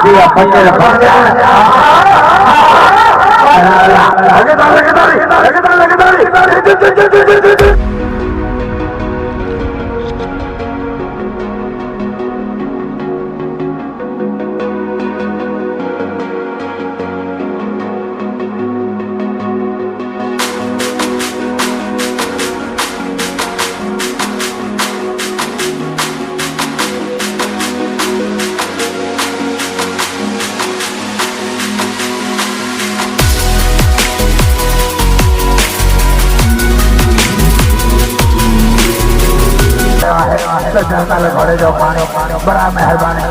dia panggil जनता घरे जो पानी बड़ा मेहरबानी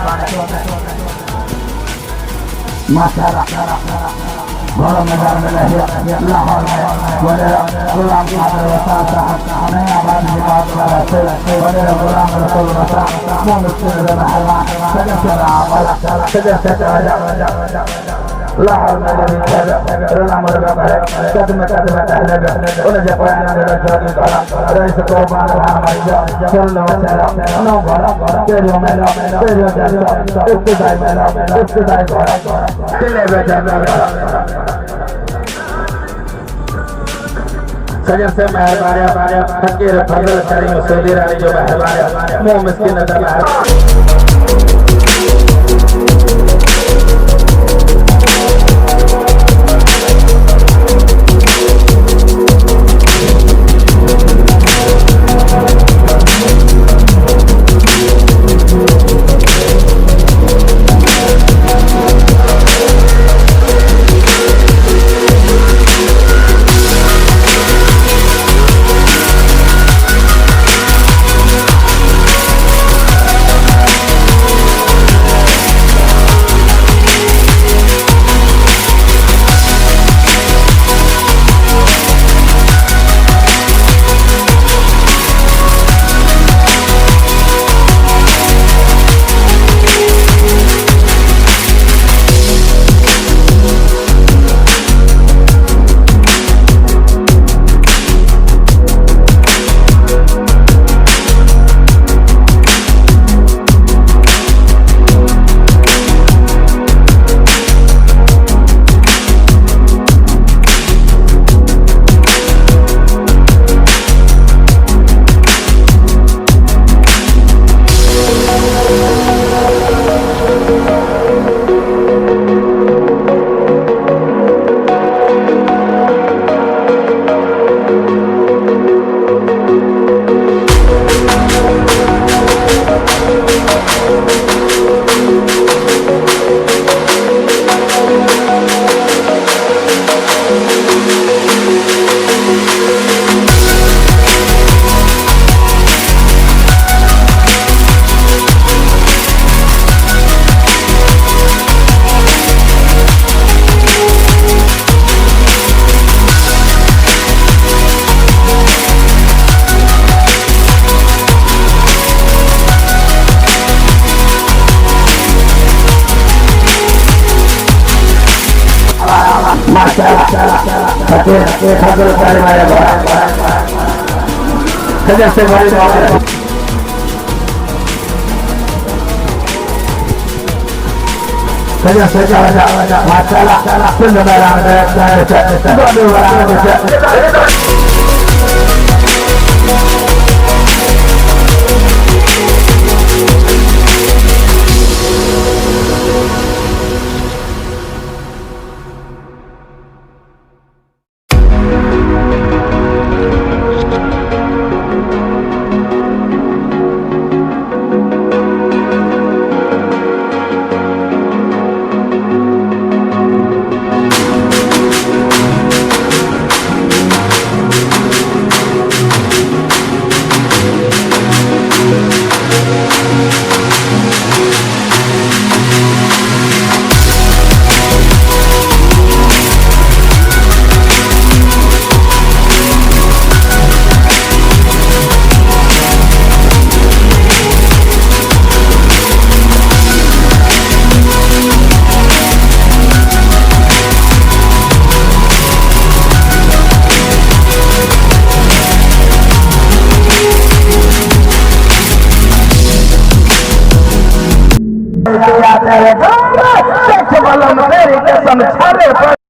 माशाल्लाह घर मैदान में लाहौर में बड़े गुलाम कादर वसा नया आबाद जिमात बड़े गुलाम रसूल वसा मुस्लिम मेहरबान सदस्य लाहौर में रला मरगा है कदम उन्हें जब पढ़ाना रईस को बार चलो नो तेरे मेरा इब्तिदाई दिले बेटा सजन से मेहरबानी फकीर फजल करीम सऊदी रानी जो मेहरबानी मुंह मिस्किन नजर सदस्य तेरी कसम छाले पर